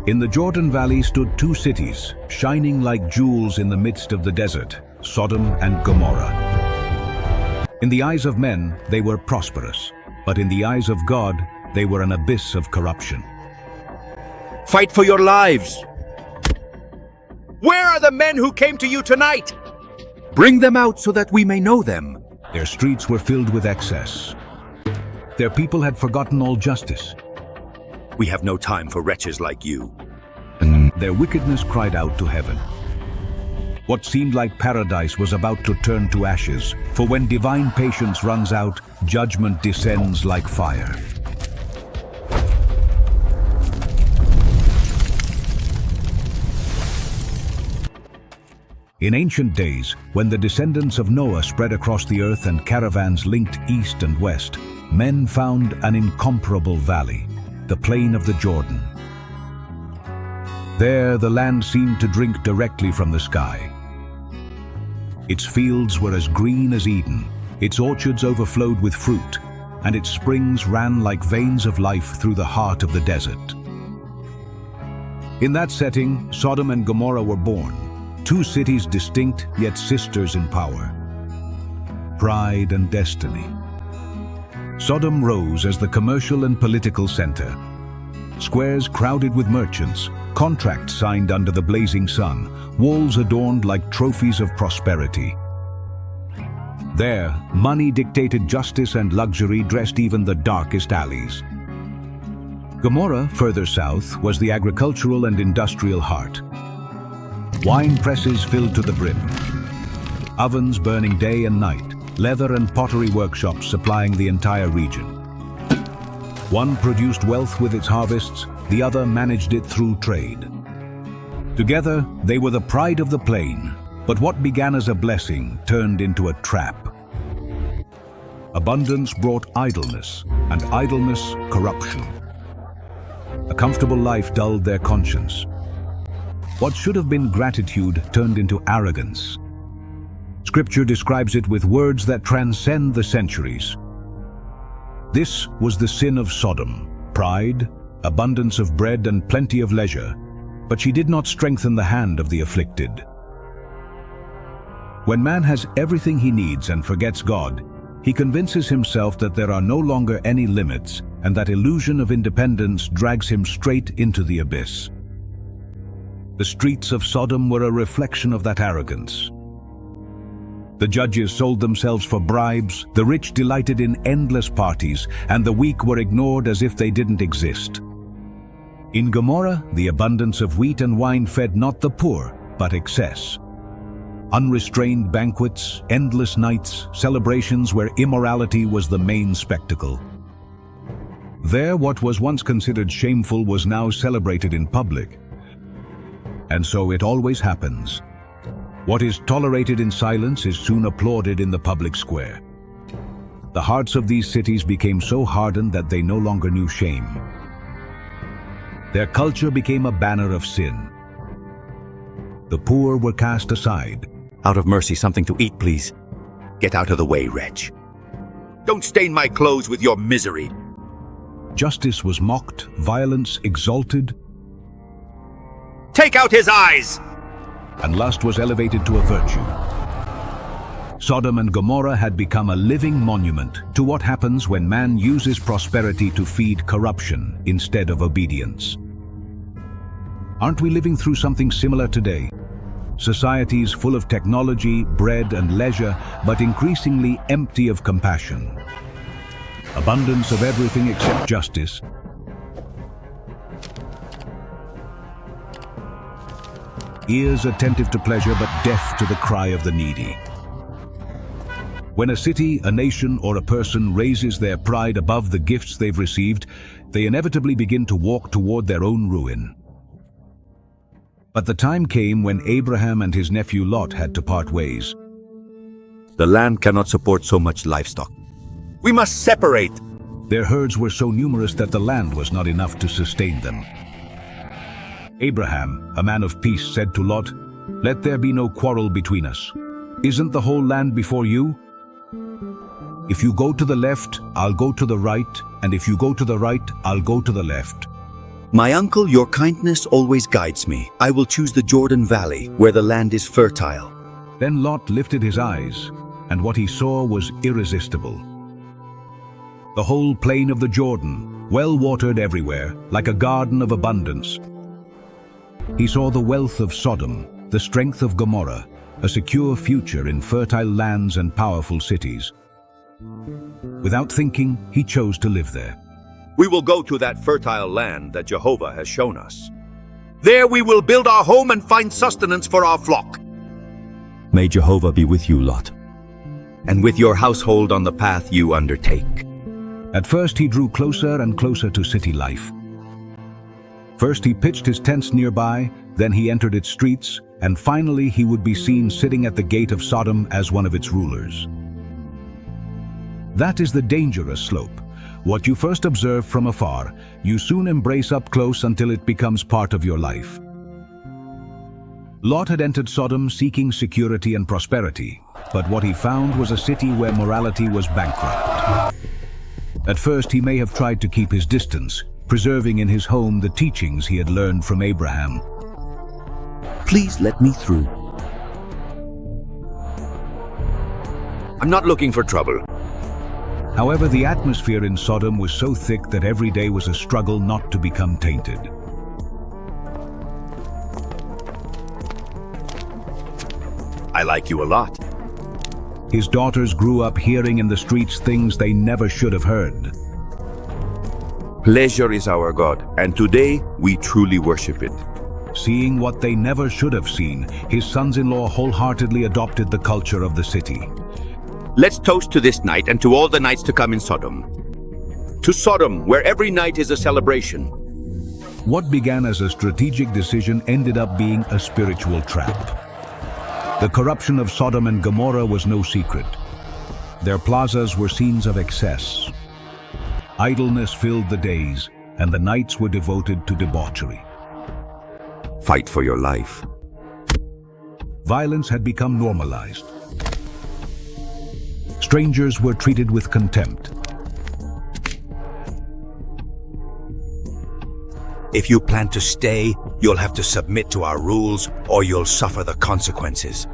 In the Jordan Valley stood two cities, shining like jewels in the midst of the desert, Sodom and Gomorrah. In the eyes of men, they were prosperous, but in the eyes of God, they were an abyss of corruption. Fight for your lives! Where are the men who came to you tonight? Bring them out so that we may know them. Their streets were filled with excess. Their people had forgotten all justice. We have no time for wretches like you. Their wickedness cried out to heaven. What seemed like paradise was about to turn to ashes, for when divine patience runs out, judgment descends like fire. In ancient days, when the descendants of Noah spread across the earth and caravans linked east and west, men found an incomparable valley, the plain of the Jordan. There, the land seemed to drink directly from the sky. Its fields were as green as Eden, its orchards overflowed with fruit, and its springs ran like veins of life through the heart of the desert. In that setting, Sodom and Gomorrah were born, two cities distinct yet sisters in power. Pride and destiny. Sodom rose as the commercial and political center. Squares crowded with merchants, contracts signed under the blazing sun, walls adorned like trophies of prosperity. There, money dictated justice and luxury dressed even the darkest alleys. Gomorrah, further south, was the agricultural and industrial heart. Wine presses filled to the brim, ovens burning day and night, leather and pottery workshops supplying the entire region. One produced wealth with its harvests, the other managed it through trade. Together, they were the pride of the plain, but what began as a blessing turned into a trap. Abundance brought idleness, and idleness corruption. A comfortable life dulled their conscience. What should have been gratitude turned into arrogance. Scripture describes it with words that transcend the centuries. This was the sin of Sodom: pride, abundance of bread and plenty of leisure, but she did not strengthen the hand of the afflicted. When man has everything he needs and forgets God, he convinces himself that there are no longer any limits, and that illusion of independence drags him straight into the abyss. The streets of Sodom were a reflection of that arrogance. The judges sold themselves for bribes, the rich delighted in endless parties, and the weak were ignored as if they didn't exist. In Gomorrah, the abundance of wheat and wine fed not the poor, but excess. Unrestrained banquets, endless nights, celebrations where immorality was the main spectacle. There, what was once considered shameful was now celebrated in public. And so it always happens. What is tolerated in silence is soon applauded in the public square. The hearts of these cities became so hardened that they no longer knew shame. Their culture became a banner of sin. The poor were cast aside. Out of mercy, something to eat, please. Get out of the way, wretch. Don't stain my clothes with your misery. Justice was mocked, violence exalted, Take out his eyes! and lust was elevated to a virtue. Sodom and Gomorrah had become a living monument to what happens when man uses prosperity to feed corruption instead of obedience. Aren't we living through something similar today? Societies full of technology, bread, and leisure, but increasingly empty of compassion. Abundance of everything except justice. Ears attentive to pleasure but deaf to the cry of the needy. When a city, a nation, or a person raises their pride above the gifts they've received, they inevitably begin to walk toward their own ruin. But the time came when Abraham and his nephew Lot had to part ways. The land cannot support so much livestock. We must separate. Their herds were so numerous that the land was not enough to sustain them. Abraham, a man of peace, said to Lot, "Let there be no quarrel between us. Isn't the whole land before you? If you go to the left, I'll go to the right, and if you go to the right, I'll go to the left." My uncle, your kindness always guides me. I will choose the Jordan Valley, where the land is fertile. Then Lot lifted his eyes, and what he saw was irresistible. The whole plain of the Jordan, well-watered everywhere, like a garden of abundance. He saw the wealth of Sodom, the strength of Gomorrah, a secure future in fertile lands and powerful cities. Without thinking, he chose to live there. We will go to that fertile land that Jehovah has shown us. There we will build our home and find sustenance for our flock. May Jehovah be with you, Lot. And with your household on the path you undertake. At first he drew closer and closer to city life. First he pitched his tents nearby, then he entered its streets, and finally he would be seen sitting at the gate of Sodom as one of its rulers. That is the dangerous slope. What you first observe from afar, you soon embrace up close until it becomes part of your life. Lot had entered Sodom seeking security and prosperity, but what he found was a city where morality was bankrupt. At first he may have tried to keep his distance, preserving in his home the teachings he had learned from Abraham. Please let me through. I'm not looking for trouble. However, the atmosphere in Sodom was so thick that every day was a struggle not to become tainted. I like you a lot. His daughters grew up hearing in the streets things they never should have heard. Pleasure is our God, and today we truly worship it. Seeing what they never should have seen, his sons-in-law wholeheartedly adopted the culture of the city. Let's toast to this night and to all the nights to come in Sodom. To Sodom, where every night is a celebration. What began as a strategic decision ended up being a spiritual trap. The corruption of Sodom and Gomorrah was no secret. Their plazas were scenes of excess. Idleness filled the days, and the nights were devoted to debauchery. Fight for your life. Violence had become normalized. Strangers were treated with contempt. If you plan to stay, you'll have to submit to our rules or you'll suffer the consequences.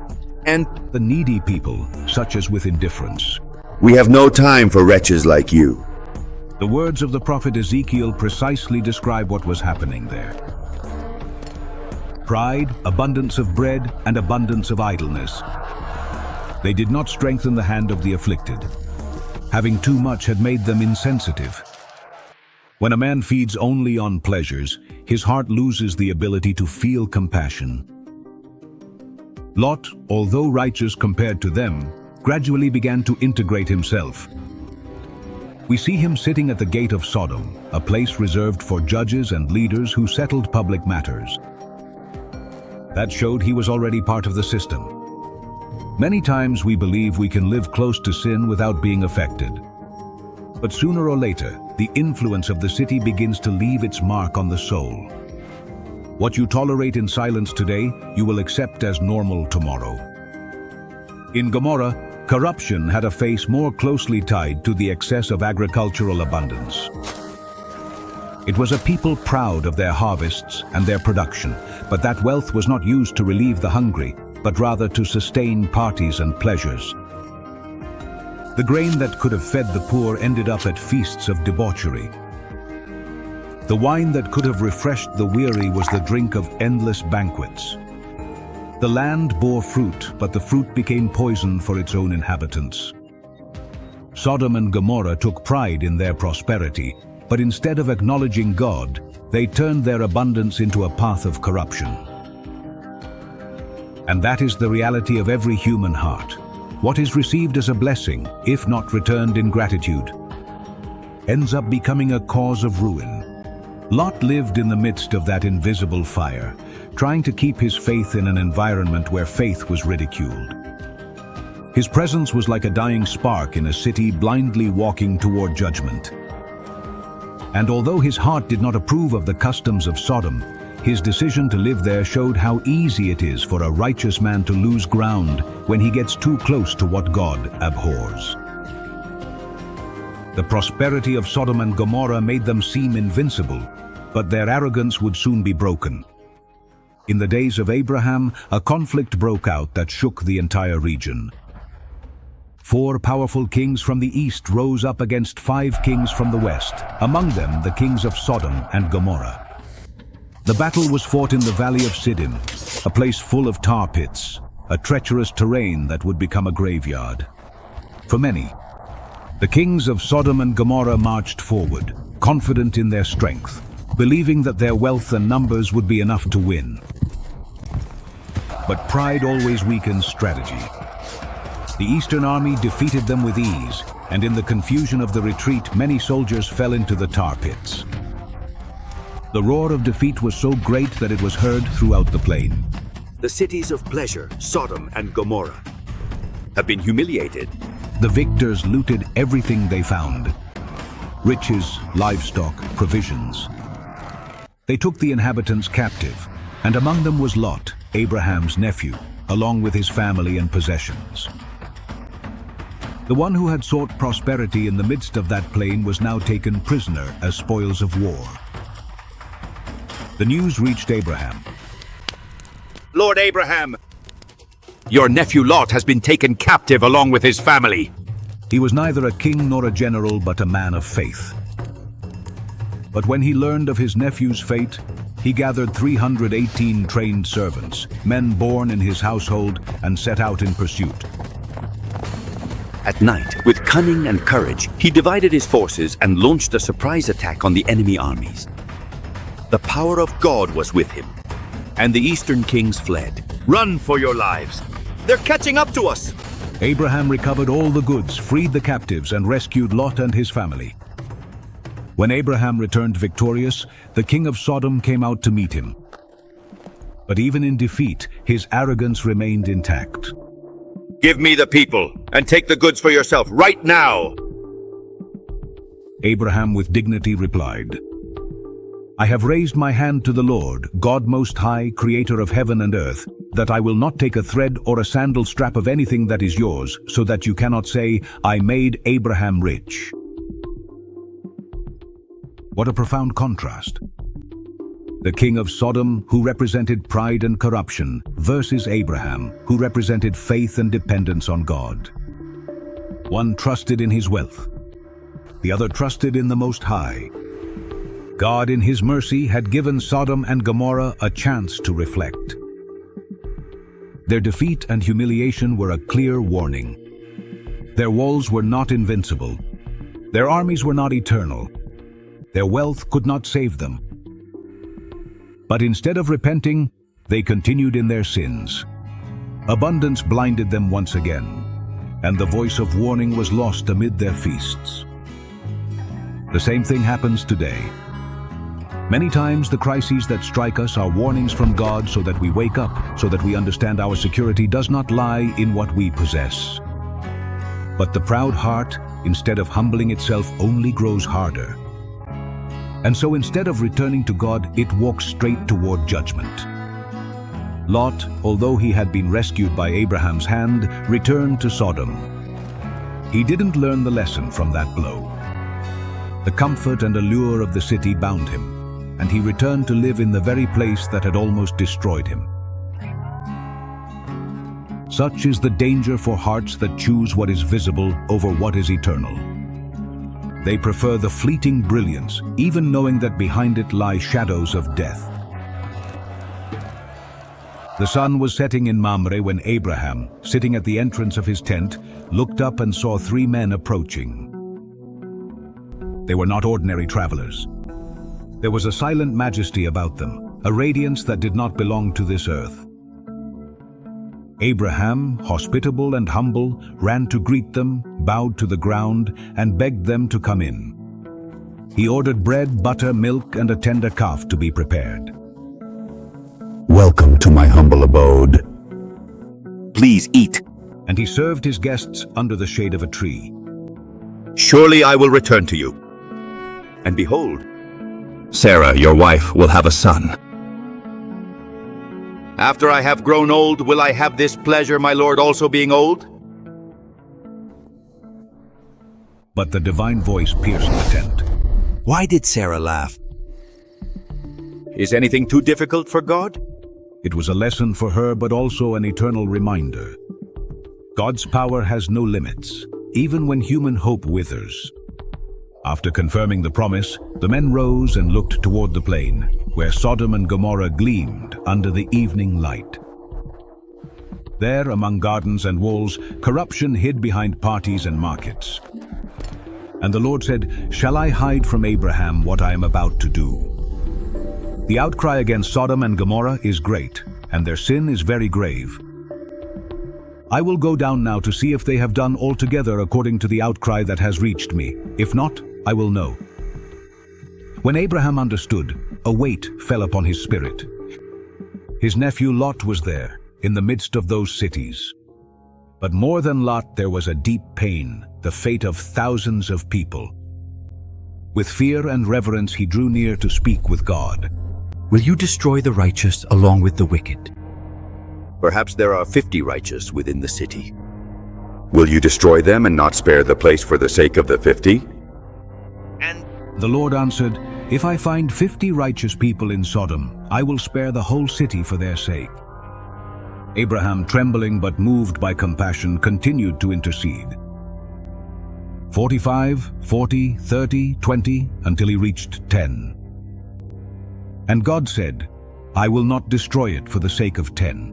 And The needy people, such as with indifference. we have no time for wretches like you. The words of the prophet Ezekiel precisely describe what was happening there. Pride, abundance of bread, and abundance of idleness. They did not strengthen the hand of the afflicted. Having too much had made them insensitive. When a man feeds only on pleasures, his heart loses the ability to feel compassion. Lot, although righteous compared to them, gradually began to integrate himself. We see him sitting at the gate of Sodom, a place reserved for judges and leaders who settled public matters. That showed he was already part of the system. Many times we believe we can live close to sin without being affected. But sooner or later, the influence of the city begins to leave its mark on the soul. What you tolerate in silence today, you will accept as normal tomorrow. In Gomorrah, corruption had a face more closely tied to the excess of agricultural abundance. It was a people proud of their harvests and their production, but that wealth was not used to relieve the hungry, but rather to sustain parties and pleasures. The grain that could have fed the poor ended up at feasts of debauchery. The wine that could have refreshed the weary was the drink of endless banquets. The land bore fruit, but the fruit became poison for its own inhabitants. Sodom and Gomorrah took pride in their prosperity, but instead of acknowledging God, they turned their abundance into a path of corruption. And that is the reality of every human heart. What is received as a blessing, if not returned in gratitude, ends up becoming a cause of ruin. Lot lived in the midst of that invisible fire, trying to keep his faith in an environment where faith was ridiculed. His presence was like a dying spark in a city blindly walking toward judgment. And although his heart did not approve of the customs of Sodom, his decision to live there showed how easy it is for a righteous man to lose ground when he gets too close to what God abhors. The prosperity of Sodom and Gomorrah made them seem invincible, But their arrogance would soon be broken. In the days of Abraham, a conflict broke out that shook the entire region. 4 powerful kings from the east rose up against 5 kings from the west, among them the kings of Sodom and Gomorrah. The battle was fought in the valley of Siddim, a place full of tar pits, a treacherous terrain that would become a graveyard. For many, the kings of Sodom and Gomorrah marched forward, confident in their strength, believing that their wealth and numbers would be enough to win. But pride always weakens strategy. The Eastern army defeated them with ease, and in the confusion of the retreat, many soldiers fell into the tar pits. The roar of defeat was so great that it was heard throughout the plain. The cities of pleasure, Sodom and Gomorrah, have been humiliated. The victors looted everything they found: riches, livestock, provisions. They took the inhabitants captive, and among them was Lot, Abraham's nephew, along with his family and possessions. The one who had sought prosperity in the midst of that plain was now taken prisoner as spoils of war. The news reached Abraham. Lord Abraham, your nephew Lot has been taken captive along with his family. He was neither a king nor a general, but a man of faith. But when he learned of his nephew's fate, he gathered 318 trained servants, men born in his household, and set out in pursuit. At night, with cunning and courage, he divided his forces and launched a surprise attack on the enemy armies. The power of God was with him, and the eastern kings fled. Run for your lives! They're catching up to us! Abraham recovered all the goods, freed the captives, and rescued Lot and his family. When Abraham returned victorious, the king of Sodom came out to meet him. But even in defeat, his arrogance remained intact. Give me the people, and take the goods for yourself right now! Abraham with dignity replied, I have raised my hand to the Lord, God Most High, creator of heaven and earth, that I will not take a thread or a sandal strap of anything that is yours, so that you cannot say, I made Abraham rich. What a profound contrast. The king of Sodom, who represented pride and corruption, versus Abraham, who represented faith and dependence on God. One trusted in his wealth. The other trusted in the Most High. God, in his mercy, had given Sodom and Gomorrah a chance to reflect. Their defeat and humiliation were a clear warning. Their walls were not invincible. Their armies were not eternal. Their wealth could not save them. But instead of repenting, they continued in their sins. Abundance blinded them once again, and the voice of warning was lost amid their feasts. The same thing happens today. Many times the crises that strike us are warnings from God so that we wake up, so that we understand our security does not lie in what we possess. But the proud heart, instead of humbling itself, only grows harder. And so instead of returning to God, it walks straight toward judgment. Lot, although he had been rescued by Abraham's hand, returned to Sodom. He didn't learn the lesson from that blow. The comfort and allure of the city bound him, and he returned to live in the very place that had almost destroyed him. Such is the danger for hearts that choose what is visible over what is eternal. They prefer the fleeting brilliance, even knowing that behind it lie shadows of death. The sun was setting in Mamre when Abraham, sitting at the entrance of his tent, looked up and saw 3 men approaching. They were not ordinary travelers. There was a silent majesty about them, a radiance that did not belong to this earth. Abraham, hospitable and humble, ran to greet them, bowed to the ground, and begged them to come in. He ordered bread, butter, milk, and a tender calf to be prepared. Welcome to my humble abode. Please eat. And he served his guests under the shade of a tree. Surely I will return to you. And behold, Sarah, your wife, will have a son. after I have grown old, will I have this pleasure, my Lord, also being old? But the divine voice pierced the tent. Why did Sarah laugh? Is anything too difficult for God? It was a lesson for her, but also an eternal reminder. God's power has no limits, even when human hope withers. After confirming the promise, the men rose and looked toward the plain, where Sodom and Gomorrah gleamed under the evening light. There, among gardens and walls, corruption hid behind parties and markets. And the Lord said, "Shall I hide from Abraham what I am about to do?" The outcry against Sodom and Gomorrah is great, and their sin is very grave. I will go down now to see if they have done altogether according to the outcry that has reached me. If not, I will know. When Abraham understood, a weight fell upon his spirit. His nephew Lot was there, in the midst of those cities. But more than Lot, there was a deep pain, the fate of thousands of people. With fear and reverence, he drew near to speak with God. Will you destroy the righteous along with the wicked? Perhaps there are 50 righteous within the city. Will you destroy them and not spare the place for the sake of the 50? And The Lord answered, "If I find 50 righteous people in Sodom, I will spare the whole city for their sake." Abraham, trembling but moved by compassion, continued to intercede. 45, 40, 30, 20, until he reached 10. And God said, "I will not destroy it for the sake of 10.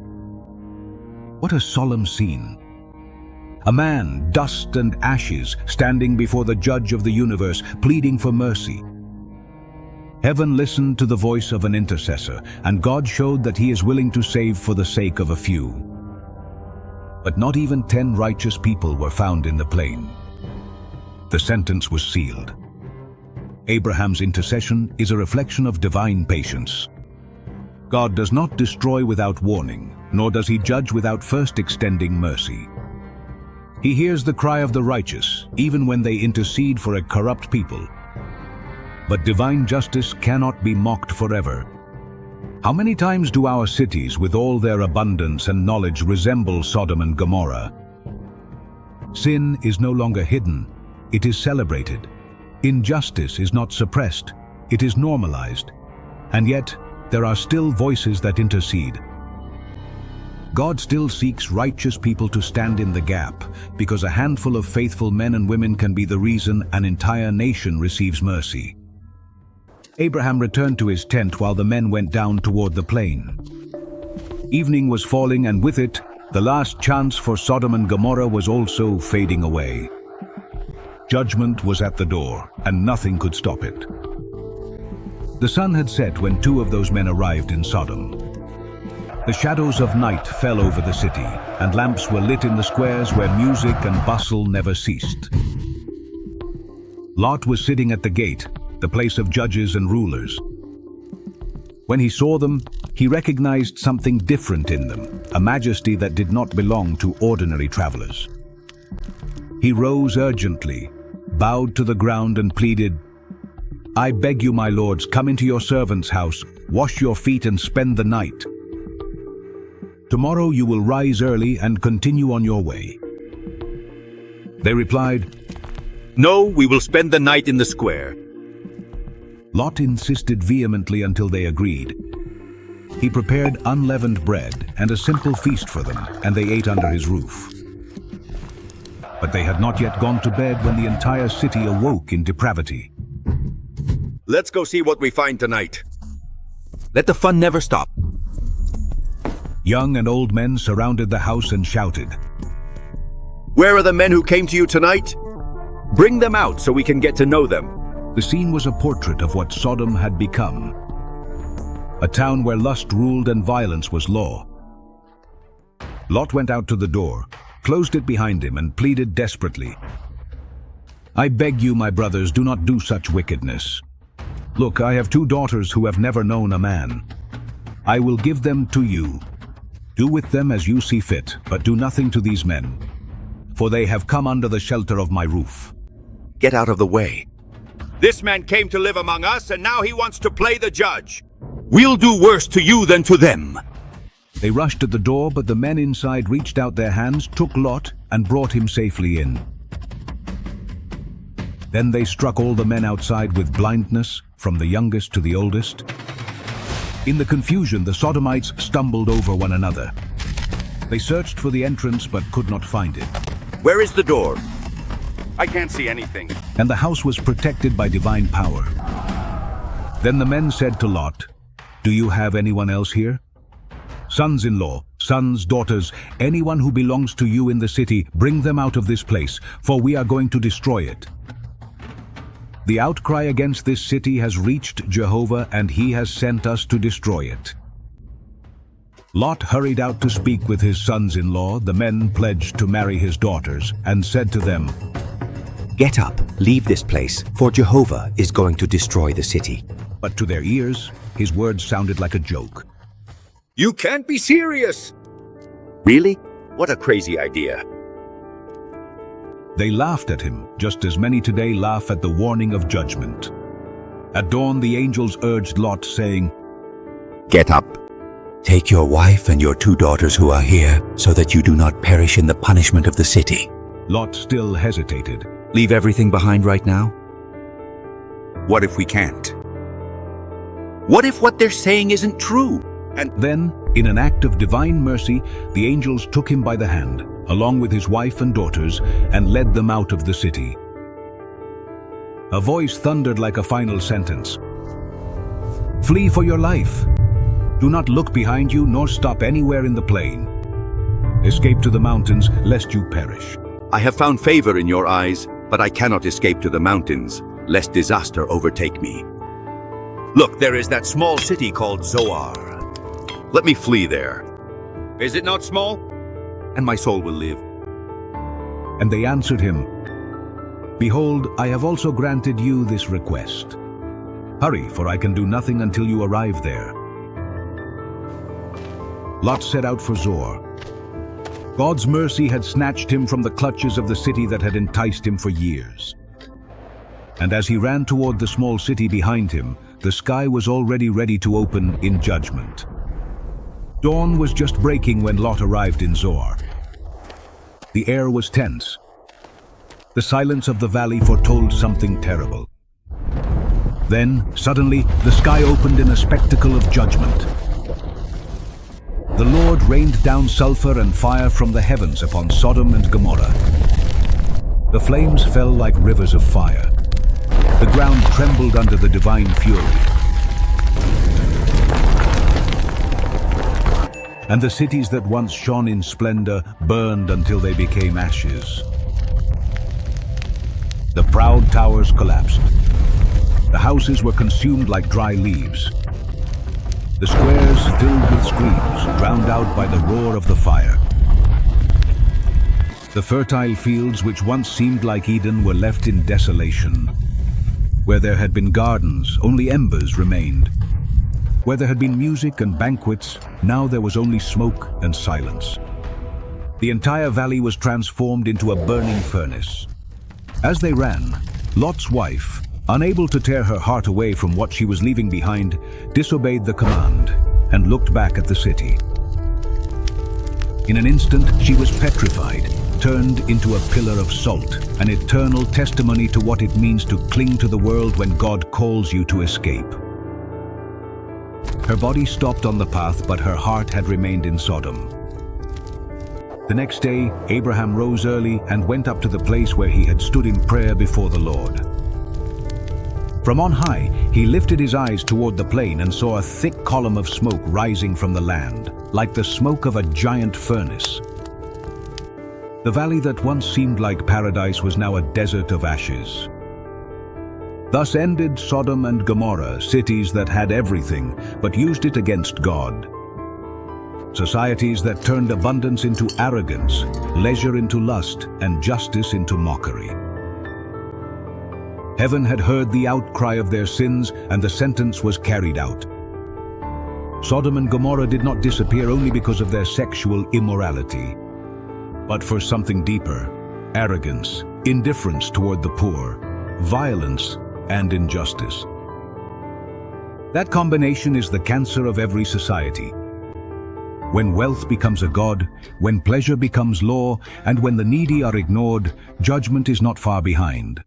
What a solemn scene. A man, dust and ashes, standing before the judge of the universe, pleading for mercy. Heaven listened to the voice of an intercessor, and God showed that he is willing to save for the sake of a few. But not even 10 righteous people were found in the plain. The sentence was sealed. Abraham's intercession is a reflection of divine patience. God does not destroy without warning, nor does he judge without first extending mercy. He hears the cry of the righteous, even when they intercede for a corrupt people. But divine justice cannot be mocked forever. How many times do our cities, with all their abundance and knowledge, resemble Sodom and Gomorrah? Sin is no longer hidden, it is celebrated. Injustice is not suppressed, it is normalized. And yet, there are still voices that intercede. God still seeks righteous people to stand in the gap, because a handful of faithful men and women can be the reason an entire nation receives mercy. Abraham returned to his tent while the men went down toward the plain. Evening was falling, and with it, the last chance for Sodom and Gomorrah was also fading away. Judgment was at the door, and nothing could stop it. The sun had set when 2 of those men arrived in Sodom. The shadows of night fell over the city, and lamps were lit in the squares where music and bustle never ceased. Lot was sitting at the gate, the place of judges and rulers. When he saw them, he recognized something different in them, a majesty that did not belong to ordinary travelers. He rose urgently, bowed to the ground and pleaded, "I beg you, my lords, come into your servant's house, wash your feet and spend the night. Tomorrow you will rise early and continue on your way." They replied, No, we will spend the night in the square. Lot insisted vehemently until they agreed. He prepared unleavened bread and a simple feast for them, and they ate under his roof. But they had not yet gone to bed when the entire city awoke in depravity. Let's go see what we find tonight. let the fun never stop. Young and old men surrounded the house and shouted, Where are the men who came to you tonight? Bring them out so we can get to know them. The scene was a portrait of what Sodom had become. A town where lust ruled and violence was law. Lot went out to the door, closed it behind him, and pleaded desperately, "I beg you, my brothers, do not do such wickedness. Look, I have 2 daughters who have never known a man. I will give them to you. Do with them as you see fit, but do nothing to these men, for they have come under the shelter of my roof." Get out of the way. This man came to live among us, and now he wants to play the judge. We'll do worse to you than to them. They rushed at the door, but the men inside reached out their hands, took Lot, and brought him safely in. Then they struck all the men outside with blindness, from the youngest to the oldest. In the confusion, the Sodomites stumbled over one another. They searched for the entrance but could not find it. Where is the door? I can't see anything. And the house was protected by divine power. Then the men said to Lot, "Do you have anyone else here? Sons-in-law, sons, daughters, anyone who belongs to you in the city, bring them out of this place, for we are going to destroy it." The outcry against this city has reached Jehovah, and he has sent us to destroy it. Lot hurried out to speak with his sons-in-law. The men pledged to marry his daughters, and said to them, "Get up, leave this place, for Jehovah is going to destroy the city." But to their ears, his words sounded like a joke. You can't be serious! Really? What a crazy idea. They laughed at him, just as many today laugh at the warning of judgment. At dawn, the angels urged Lot, saying, Get up. Take your wife and your 2 daughters who are here, so that you do not perish in the punishment of the city. Lot still hesitated. Leave everything behind right now? What if we can't? What if what they're saying isn't true? And then, in an act of divine mercy, the angels took him by the hand, along with his wife and daughters, and led them out of the city. A voice thundered like a final sentence. Flee for your life. Do not look behind you, nor stop anywhere in the plain. Escape to the mountains, lest you perish. I have found favor in your eyes, but I cannot escape to the mountains, lest disaster overtake me. Look, there is that small city called Zoar. Let me flee there. Is it not small? And my soul will live. And they answered him, Behold, I have also granted you this request. Hurry, for I can do nothing until you arrive there. Lot set out for Zoar. God's mercy had snatched him from the clutches of the city that had enticed him for years. And as he ran toward the small city behind him, the sky was already ready to open in judgment. Dawn was just breaking when Lot arrived in Zoar. The air was tense. The silence of the valley foretold something terrible. Then, suddenly, the sky opened in a spectacle of judgment. The Lord rained down sulfur and fire from the heavens upon Sodom and Gomorrah. The flames fell like rivers of fire. The ground trembled under the divine fury. And the cities that once shone in splendor burned until they became ashes. The proud towers collapsed. The houses were consumed like dry leaves. The squares filled with screams, drowned out by the roar of the fire. The fertile fields which once seemed like Eden were left in desolation. Where there had been gardens, only embers remained. Where there had been music and banquets, now there was only smoke and silence. The entire valley was transformed into a burning furnace. As they ran, Lot's wife, unable to tear her heart away from what she was leaving behind, disobeyed the command and looked back at the city. In an instant, she was petrified, turned into a pillar of salt, an eternal testimony to what it means to cling to the world when God calls you to escape. Her body stopped on the path, but her heart had remained in Sodom. The next day, Abraham rose early and went up to the place where he had stood in prayer before the Lord. From on high, he lifted his eyes toward the plain and saw a thick column of smoke rising from the land, like the smoke of a giant furnace. The valley that once seemed like paradise was now a desert of ashes. Thus ended Sodom and Gomorrah, cities that had everything, but used it against God. Societies that turned abundance into arrogance, leisure into lust, and justice into mockery. Heaven had heard the outcry of their sins, and the sentence was carried out. Sodom and Gomorrah did not disappear only because of their sexual immorality, but for something deeper: arrogance, indifference toward the poor, violence, and injustice. That combination is the cancer of every society. When wealth becomes a god, when pleasure becomes law, and when the needy are ignored, judgment is not far behind.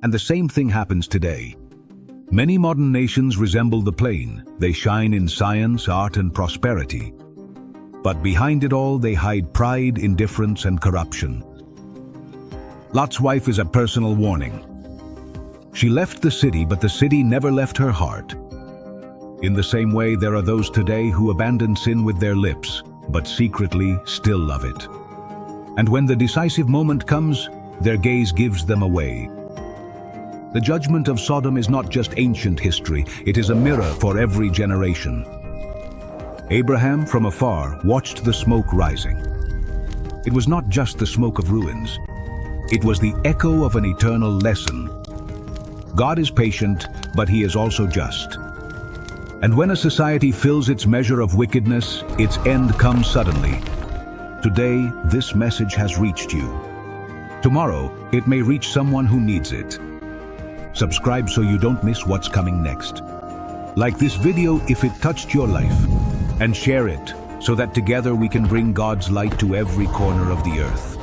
And the same thing happens today. Many modern nations resemble the plain. They shine in science, art, and prosperity. But behind it all, they hide pride, indifference, and corruption. Lot's wife is a personal warning. She left the city, but the city never left her heart. In the same way, there are those today who abandon sin with their lips, but secretly still love it. And when the decisive moment comes, their gaze gives them away. The judgment of Sodom is not just ancient history, it is a mirror for every generation. Abraham, from afar, watched the smoke rising. It was not just the smoke of ruins. It was the echo of an eternal lesson. God is patient, but He is also just. And when a society fills its measure of wickedness, its end comes suddenly. Today, this message has reached you. Tomorrow, it may reach someone who needs it. Subscribe so you don't miss what's coming next. Like this video if it touched your life, and share it so that together we can bring God's light to every corner of the earth.